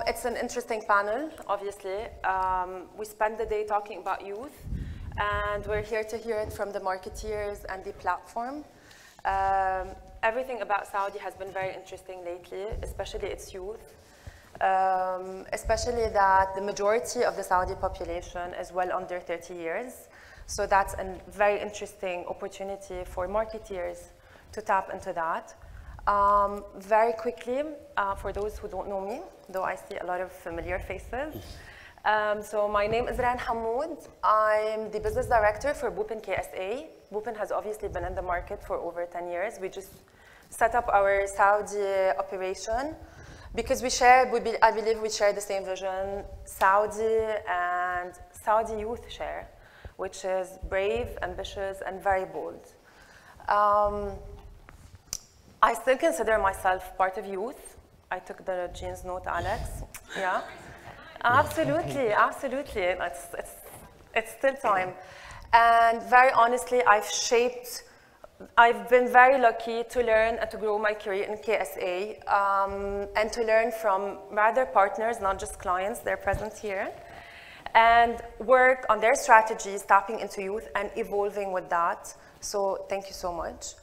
It's an interesting panel, obviously. We spend the day talking about youth, and we're here to hear it from the marketeers and the platform. Everything about Saudi has been very interesting lately, especially its youth. Especially that the majority of the Saudi population is well under 30 years. So that's a very interesting opportunity for marketeers to tap into that. Very quickly, for those who don't know me, though I see a lot of familiar faces. So my name is Rehan Hammoud. I'm the business director for Boopin KSA. Boopin has obviously been in the market for over 10 years. We just set up our Saudi operation because I believe we share the same vision, Saudi and Saudi youth share, which is brave, ambitious, and very bold. I still consider myself part of youth. I took the genes note, Alex. Yeah, absolutely, absolutely. It's still time. And very honestly, I've been very lucky to learn and to grow my career in KSA and to learn from rather partners, not just clients, they're present here, and work on their strategies, tapping into youth and evolving with that. So thank you so much.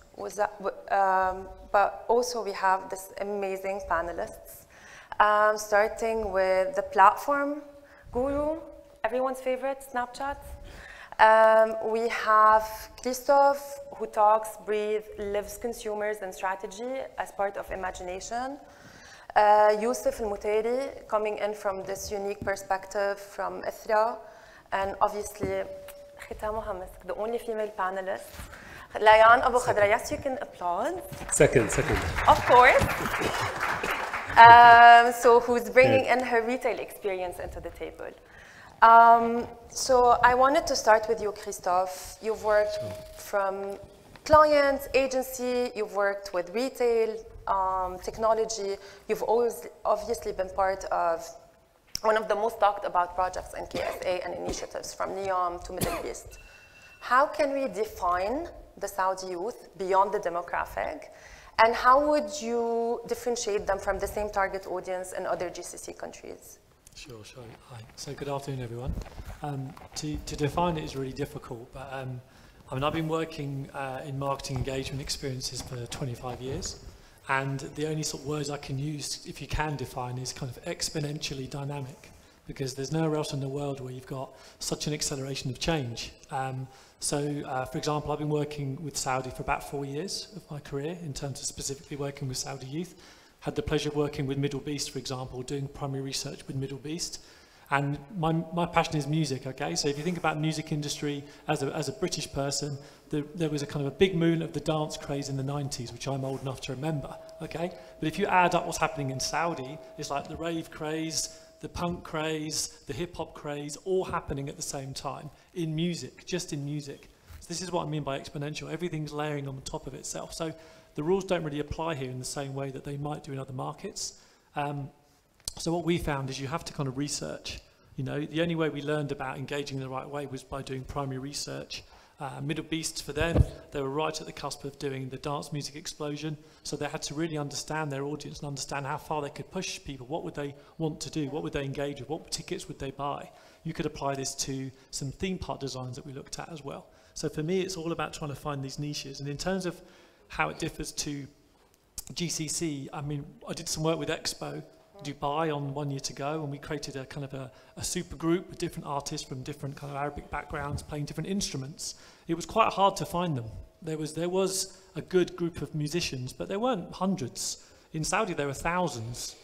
But also we have this amazing panelists, starting with the platform guru, everyone's favorite, Snapchat. We have Christophe, who talks, breathes, lives consumers and strategy as part of Imagination. Youssef Al-Mutairi, coming in from this unique perspective from Ithra. And obviously, ختامها مسك, the only female panelist. Layan Abu Khadra, yes, you can applaud. Second. Of course. So who's bringing in her retail experience into the table. So I wanted to start with you, Christophe. You've worked from clients, agency, you've worked with retail, technology. You've always obviously been part of one of the most talked about projects in KSA and initiatives from NEOM to Middle East. How can we define the Saudi youth beyond the demographic? And how would you differentiate them from the same target audience in other GCC countries? Sure. Hi. So good afternoon, everyone. To define it is really difficult, but I mean, I've been working in marketing engagement experiences for 25 years, and the only sort of words I can use, if you can define, is kind of exponentially dynamic, because there's nowhere else in the world where you've got such an acceleration of change. For example, I've been working with Saudi for about 4 years of my career in terms of specifically working with Saudi youth. Had the pleasure of working with Middle East, for example, doing primary research with Middle East. And my passion is music, okay? So if you think about music industry as a British person, there was a kind of a big movement of the dance craze in the 90s, which I'm old enough to remember, okay? But if you add up what's happening in Saudi, it's like the rave craze, the punk craze, the hip hop craze, all happening at the same time in music, just in music. So this is what I mean by exponential. Everything's layering on top of itself. So the rules don't really apply here in the same way that they might do in other markets. So what we found is you have to kind of research. You know, the only way we learned about engaging the right way was by doing primary research. Middle East, for them, they were right at the cusp of doing the dance music explosion. So they had to really understand their audience and understand how far they could push people. What would they want to do? What would they engage with? What tickets would they buy? You could apply this to some theme park designs that we looked at as well. So for me, it's all about trying to find these niches. And in terms of how it differs to GCC, I mean, I did some work with Expo Dubai on 1 year to go, and we created a kind of a super group with different artists from different kind of Arabic backgrounds playing different instruments. It was quite hard to find them. There was a good group of musicians, but there weren't hundreds. In Saudi, there are thousands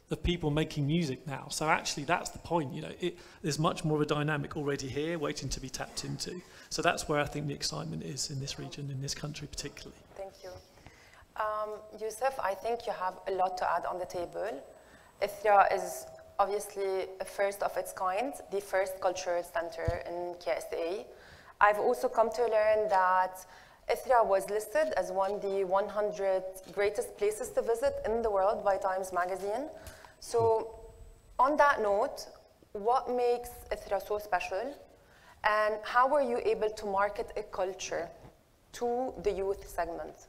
of people making music now. So actually, that's the point. You know, there's much more of a dynamic already here, waiting to be tapped into. So that's where I think the excitement is in this region, in this country particularly. Thank you. Youssef, I think you have a lot to add on the table. Ithra is obviously a first of its kind, the first cultural center in KSA. I've also come to learn that Ithra was listed as one of the 100 greatest places to visit in the world by Times Magazine. So on that note, what makes Ithra so special? And how were you able to market a culture to the youth segment?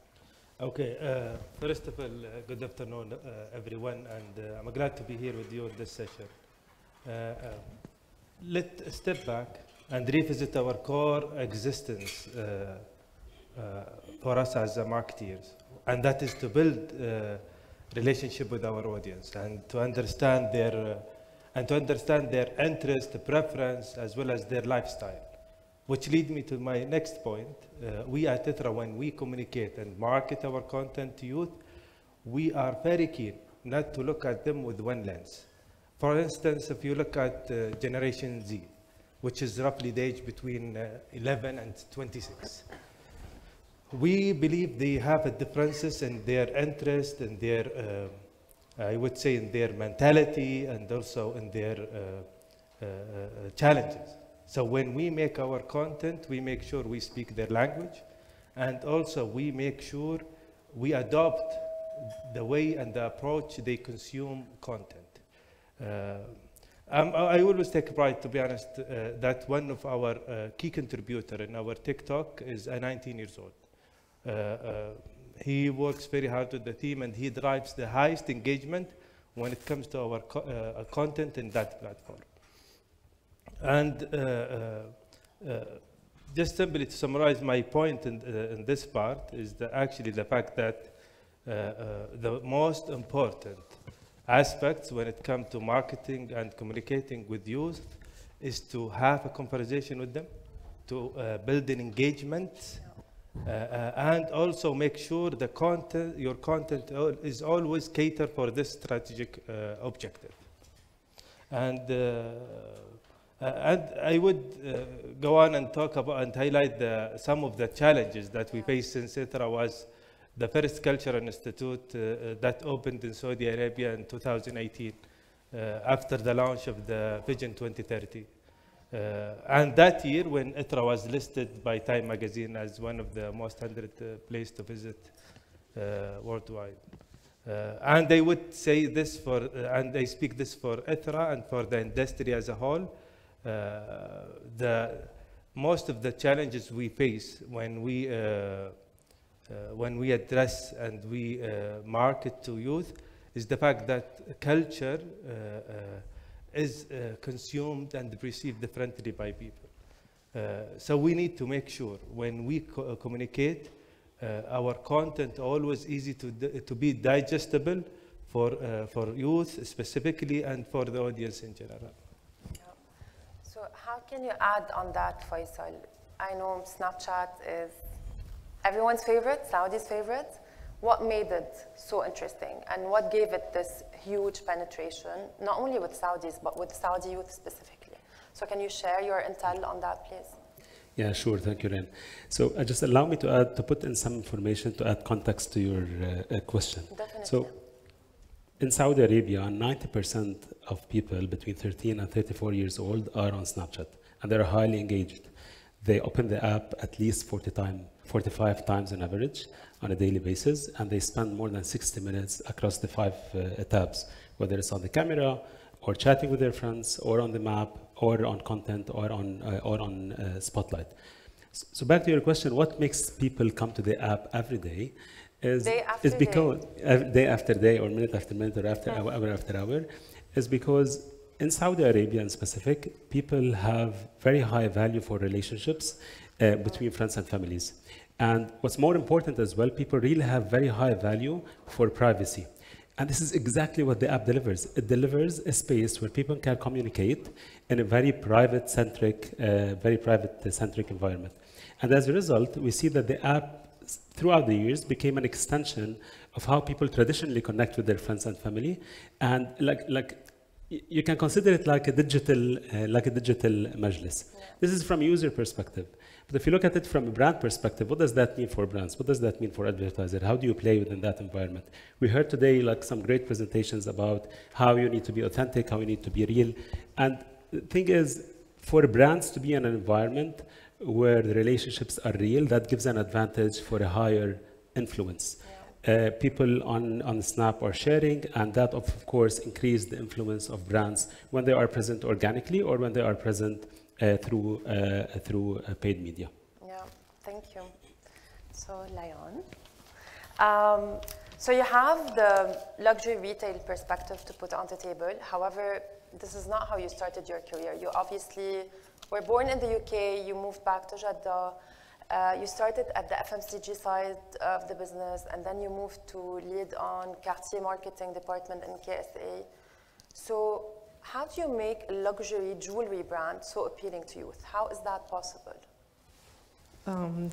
Okay, first of all, good afternoon, everyone, and I'm glad to be here with you in this session. Let's step back and revisit our core existence for us as marketeers, and that is to build relationship with our audience and to understand their interest, preference, as well as their lifestyle. Which leads me to my next point. We at ITRA, when we communicate and market our content to youth, we are very keen not to look at them with one lens. For instance, if you look at Generation Z, which is roughly the age between 11 and 26, we believe they have differences in their interest and their, I would say, in their mentality and also in their challenges. So when we make our content, we make sure we speak their language, and also we make sure we adopt the way and the approach they consume content. I always take pride, to be honest, that one of our key contributor in our TikTok is a 19 years old. He works very hard with the team, and he drives the highest engagement when it comes to our content in that platform. And just simply to summarize my point in this part is actually the fact that the most important aspects when it comes to marketing and communicating with youth is to have a conversation with them, to build an engagement, and also make sure the content, your content is always catered for this strategic objective. And I would go on and talk about and highlight some of the challenges that we face since ITRA was the first cultural institute that opened in Saudi Arabia in 2018 after the launch of the Vision 2030. And that year, when ITRA was listed by Time magazine as one of the most 100 places to visit worldwide. And I would say this for, and I speak this for ITRA and for the industry as a whole, most of the challenges we face when we address and we market to youth is the fact that culture is consumed and perceived differently by people. So we need to make sure when we communicate, our content always easy to be digestible for youth specifically and for the audience in general. So how can you add on that, Faisal? I know Snapchat is everyone's favorite, Saudi's favorite. What made it so interesting, and what gave it this huge penetration, not only with Saudis, but with Saudi youth specifically? So can you share your intel on that, please? Yeah, sure. Thank you, Ren. So just allow me to put in some information to add context to your question. Definitely. So in Saudi Arabia, 90% of people between 13 and 34 years old are on Snapchat, and they're highly engaged. They open the app at least 45 times on average on a daily basis, and they spend more than 60 minutes across the 5 tabs, whether it's on the camera, or chatting with their friends, or on the map, or on content, or on Spotlight. So back to your question, what makes people come to the app every day? Is because day after day, or minute after minute, or hour after hour, is because in Saudi Arabia in specific, people have very high value for relationships between friends and families. And what's more important as well, people really have very high value for privacy. And this is exactly what the app delivers. It delivers a space where people can communicate in a very private-centric environment. And as a result, we see that the app throughout the years became an extension of how people traditionally connect with their friends and family. And you can consider it like a digital majlis. Yeah. This is from a user perspective. But if you look at it from a brand perspective, what does that mean for brands? What does that mean for advertisers? How do you play within that environment? We heard today some great presentations about how you need to be authentic, how you need to be real. And the thing is, for brands to be in an environment where the relationships are real, that gives an advantage for a higher influence. Yeah. People on Snap are sharing, and that of course increases the influence of brands when they are present organically or when they are present through paid media. Yeah, thank you. So Layon, So you have the luxury retail perspective to put on the table. However, this is not how you started your career. You obviously were born in the UK, you moved back to Jeddah, you started at the FMCG side of the business, and then you moved to lead on Cartier marketing department in KSA. So how do you make a luxury jewelry brand so appealing to youth? How is that possible?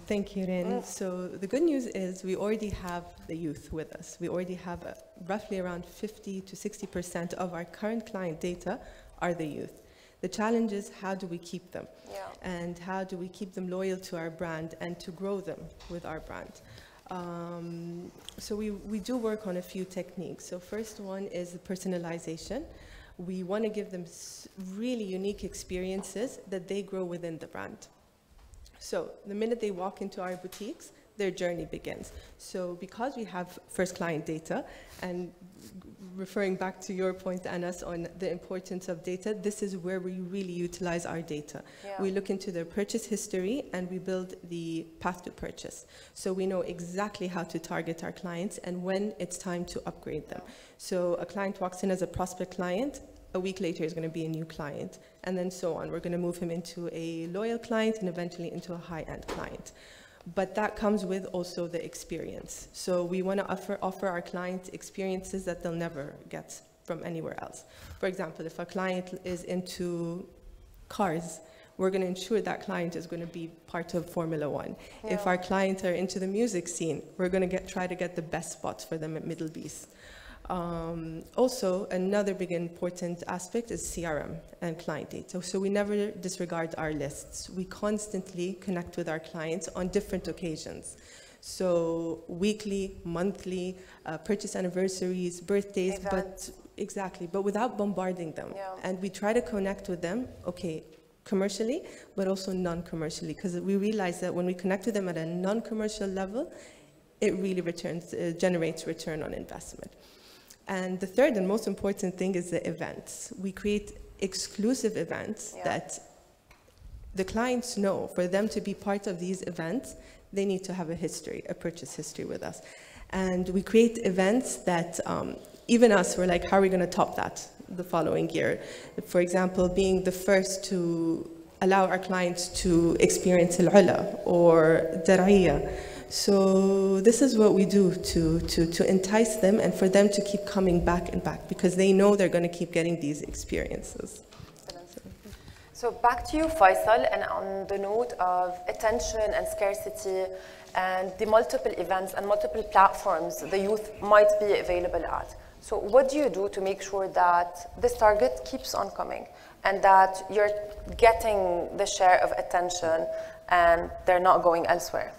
Thank you, Rin. So the good news is we already have the youth with us. We already have roughly around 50 to 60% of our current client data are the youth. The challenge is how do we keep them? Yeah. And how do we keep them loyal to our brand and to grow them with our brand? So we do work on a few techniques. So first one is the personalization. We want to give them really unique experiences that they grow within the brand. So the minute they walk into our boutiques, their journey begins. So because we have first client data, and referring back to your point, Anas, on the importance of data, this is where we really utilize our data. Yeah. We look into their purchase history and we build the path to purchase. So we know exactly how to target our clients and when it's time to upgrade them. So a client walks in as a prospect client, a week later is going to be a new client, and then so on. We're going to move him into a loyal client and eventually into a high-end client. But that comes with also the experience. So we want to offer our clients experiences that they'll never get from anywhere else. For example, if a client is into cars, we're going to ensure that client is going to be part of Formula One. Yeah. If our clients are into the music scene, we're going to try to get the best spots for them at Middle East. Also, another big important aspect is CRM and client data. So we never disregard our lists. We constantly connect with our clients on different occasions. So weekly, monthly, purchase anniversaries, birthdays, Events. but without bombarding them. Yeah. And we try to connect with them, okay, commercially, but also non-commercially, because we realize that when we connect with them at a non-commercial level, it really generates return on investment. And the third and most important thing is the events. We create exclusive events that the clients know. For them to be part of these events, they need to have a history, a purchase history with us. And we create events that even us, we're like, how are we going to top that the following year? For example, being the first to allow our clients to experience Al-Ula or Dar'iyya. So this is what we do to entice them and for them to keep coming back and back because they know they're going to keep getting these experiences. So back to you, Faisal, and on the note of attention and scarcity and the multiple events and multiple platforms the youth might be available at. So what do you do to make sure that this target keeps on coming and that you're getting the share of attention and they're not going elsewhere?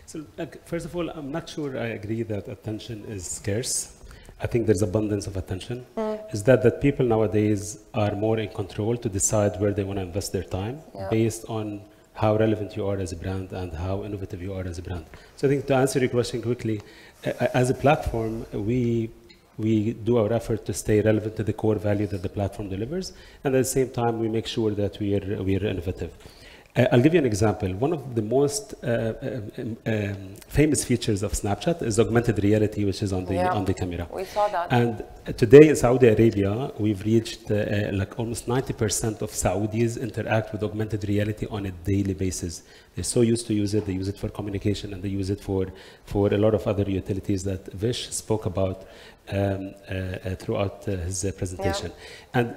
So, first of all, I'm not sure I agree that attention is scarce. I think there's abundance of attention. Is that people nowadays are more in control to decide where they want to invest their time based on how relevant you are as a brand and how innovative you are as a brand. So I think to answer your question quickly, as a platform, we do our effort to stay relevant to the core value that the platform delivers, and at the same time, we make sure that we are innovative. I'll give you an example. One of the most famous features of Snapchat is augmented reality, which is on the camera. We saw that. And today in Saudi Arabia, we've reached like almost 90% of Saudis interact with augmented reality on a daily basis. They're so used to use it. They use it for communication, and they use it for a lot of other utilities that Vish spoke about throughout his presentation. And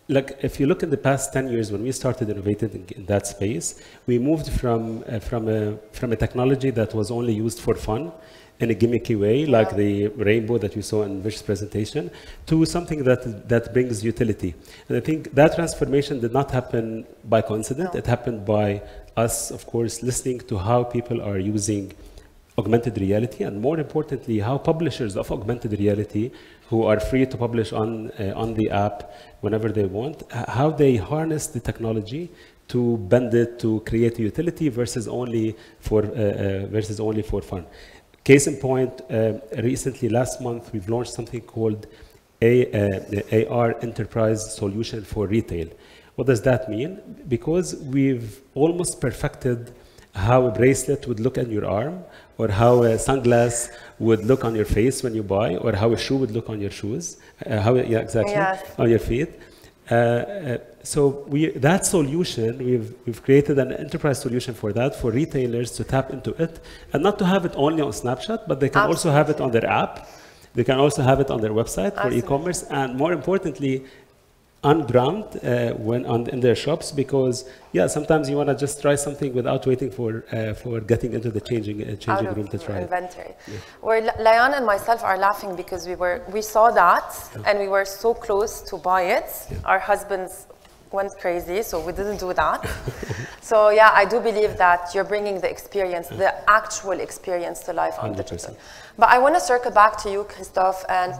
like, if you look in the past 10 years, when we started innovating in that space, we moved from a technology that was only used for fun in a gimmicky way, like the rainbow that you saw in Vish's presentation, to something that brings utility. And I think that transformation did not happen by coincidence. It happened by us, of course, listening to how people are using augmented reality, and more importantly, how publishers of augmented reality, who are free to publish on the app whenever they want, how they harness the technology to bend it to create utility versus only for fun. Case in point, recently last month we've launched something called the AR Enterprise Solution for Retail. What does that mean? Because we've almost perfected how a bracelet would look on your arm, or how a sunglass would look on your face when you buy, or how a shoe would look on your shoes, on your feet. So that solution, we've created an enterprise solution for that, for retailers to tap into it, and not to have it only on Snapchat, but they can also have it on their app. They can also have it on their website for e-commerce, and more importantly, on ground in their shops, because sometimes you want to just try something without waiting for getting into the changing room to try inventory. Where Layan and myself are laughing because we saw that and we were so close to buy it. Our husbands went crazy, so we didn't do that. So yeah, I do believe that you're bringing the experience, the actual experience to life on digital. But I want to circle back to you, Christophe, and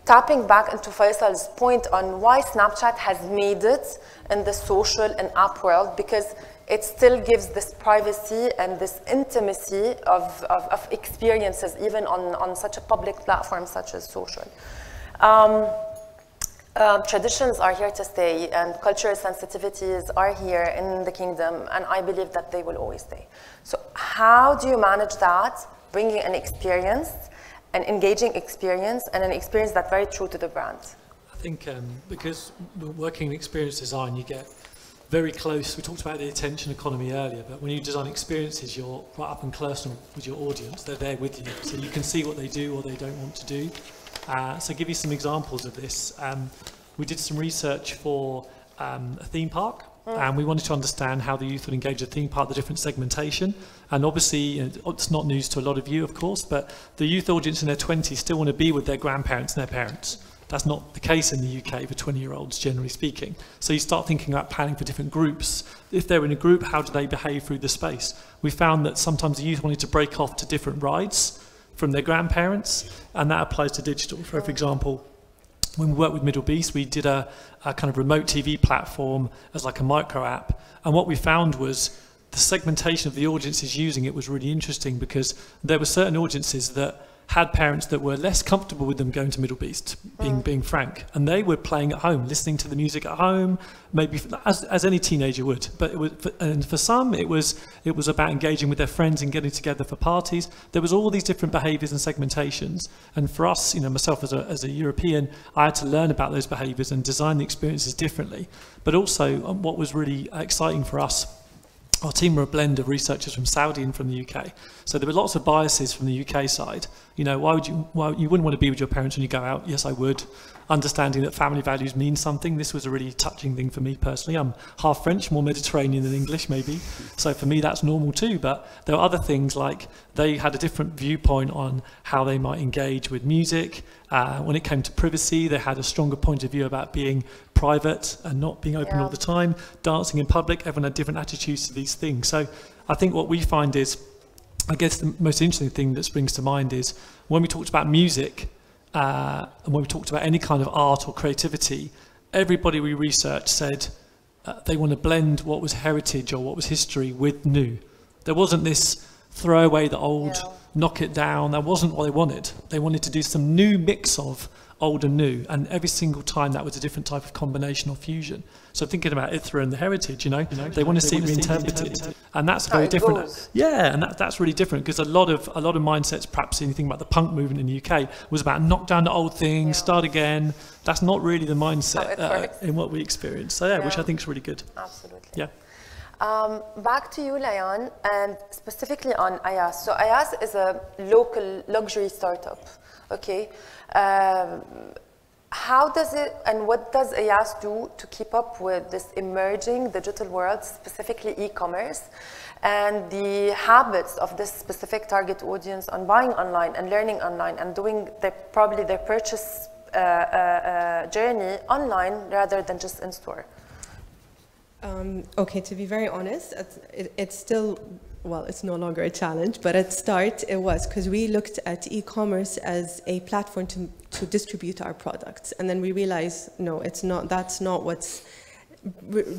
tapping back into Faisal's point on why Snapchat has made it in the social and app world, because it still gives this privacy and this intimacy of experiences, even on such a public platform such as social. Traditions are here to stay, and cultural sensitivities are here in the kingdom, and I believe that they will always stay. So how do you manage that, bringing an experience, an engaging experience, and an experience that's very true to the brand? I think because we're working in experience design, you get very close. We talked about the attention economy earlier, but when you design experiences, you're right up and close with your audience. They're there with you, so you can see what they do or they don't want to do. So give you some examples of this. We did some research for a theme park, and we wanted to understand how the youth would engage a theme park, the different segmentation. And obviously, it's not news to a lot of you, of course, but the youth audience in their 20s still want to be with their grandparents and their parents. That's not the case in the UK for 20-year-olds, generally speaking. So you start thinking about planning for different groups. If they're in a group, how do they behave through the space? We found that sometimes the youth wanted to break off to different rides from their grandparents, and that applies to digital. For example, when we worked with Middle Beast, we did a kind of remote TV platform as like a micro app. And what we found was the segmentation of the audiences using it was really interesting, because there were certain audiences that had parents that were less comfortable with them going to Middle Beast, being frank. And they were playing at home, listening to the music at home, maybe as any teenager would. But it was, and for some, it was about engaging with their friends and getting together for parties. There was all these different behaviours and segmentations. And for us, myself as a European, I had to learn about those behaviours and design the experiences differently. But also, what was really exciting for us, our team were a blend of researchers from Saudi and from the UK. So there were lots of biases from the UK side. Why you wouldn't want to be with your parents when you go out? Yes, I would. Understanding that family values mean something. This was a really touching thing for me personally. I'm half French, more Mediterranean than English maybe. So for me, that's normal too. But there were other things, like they had a different viewpoint on how they might engage with music. When it came to privacy, they had a stronger point of view about being private and not being open all the time. Dancing in public, everyone had different attitudes to these things. So I think what we find is, I guess the most interesting thing that springs to mind is when we talked about music, and when we talked about any kind of art or creativity, everybody we researched said they want to blend what was heritage or what was history with new. There wasn't this throw away the old, knock it down. That wasn't what they wanted. They wanted to do some new mix of old and new, and every single time that was a different type of combination or fusion. So thinking about Ithra and the heritage, they want to see it reinterpreted, and that's very different. Yeah, and that's really different, because a lot of mindsets, perhaps anything about the punk movement in the UK, was about knock down the old things, start again. That's not really the mindset in what we experience. So which I think is really good. Absolutely. Yeah. Back to you, Layan, and specifically on Ayas. So Ayas is a local luxury startup. Okay. How does it, and what does Ayas do to keep up with this emerging digital world, specifically e-commerce, and the habits of this specific target audience on buying online and learning online and doing probably their purchase journey online rather than just in store? Okay, to be very honest, it's still, well, it's no longer a challenge, but at start it was, because we looked at e-commerce as a platform to distribute our products. And then we realized, no, it's not, that's not what's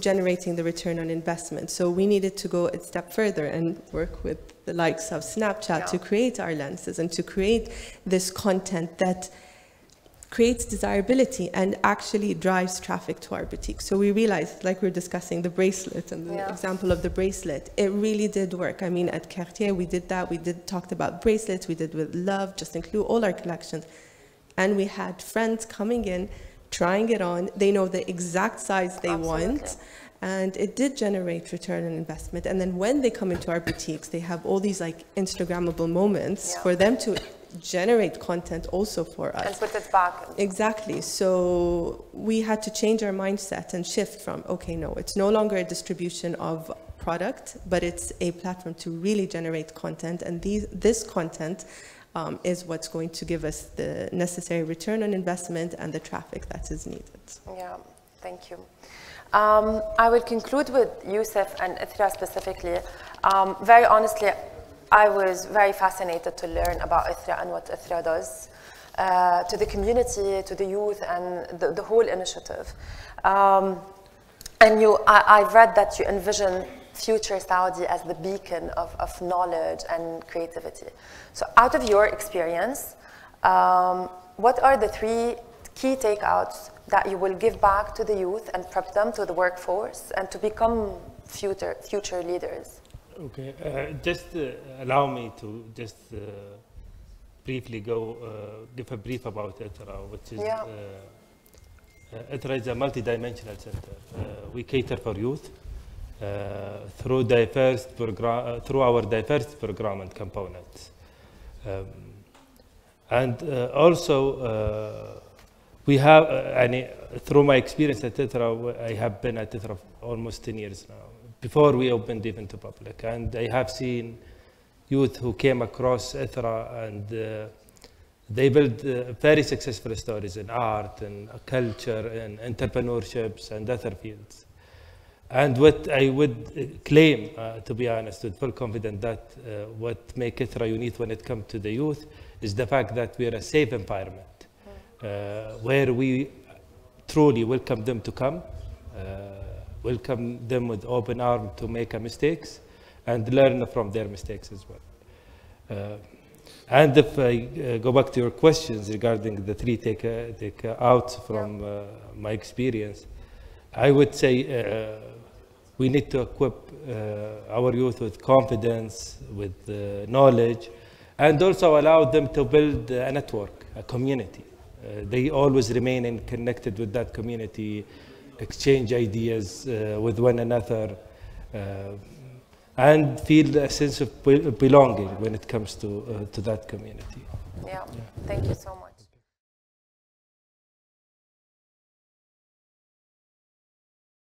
generating the return on investment. So we needed to go a step further and work with the likes of Snapchat to create our lenses and to create this content that creates desirability and actually drives traffic to our boutique. So we realized, like we were discussing the bracelet and the example of the bracelet, it really did work. I mean, at Cartier, we did that. We talked about bracelets. We did with Love, Just Include, all our collections. And we had friends coming in, trying it on. They know the exact size they want. And it did generate return on investment. And then when they come into our boutiques, they have all these like Instagrammable moments for them to generate content also for us. And put it back. Exactly. So we had to change our mindset and shift from, okay, no, it's no longer a distribution of product, but it's a platform to really generate content. And this content is what's going to give us the necessary return on investment and the traffic that is needed. Yeah, thank you. I will conclude with Youssef and Ithra specifically. Very honestly, I was very fascinated to learn about Ithra and what Ithra does to the community, to the youth, and the whole initiative. And I've read that you envision future Saudi as the beacon of knowledge and creativity. So out of your experience, what are the 3 key takeouts that you will give back to the youth and prep them to the workforce and to become future leaders? Okay, just allow me to just briefly give a brief about Ithra, which is Ithra is a multidimensional center. We cater for youth through our diverse procurement components, and also we have. Through my experience at Ithra, I have been at Ithra almost 10 years now. Before we opened even to public, and I have seen youth who came across Ithra and they built very successful stories in art and culture and entrepreneurships and other fields. And what I would claim, to be honest, with full confidence, that what makes Ithra unique when it comes to the youth is the fact that we are a safe environment where we truly welcome them to come. Welcome them with open arms to make mistakes and learn from their mistakes as well. And if I go back to your questions regarding the 3 takeouts from my experience, I would say we need to equip our youth with confidence, with knowledge, and also allow them to build a network, a community. They always remain connected with that community, exchange ideas with one another, and feel a sense of belonging when it comes to that community. Yeah, thank you so much.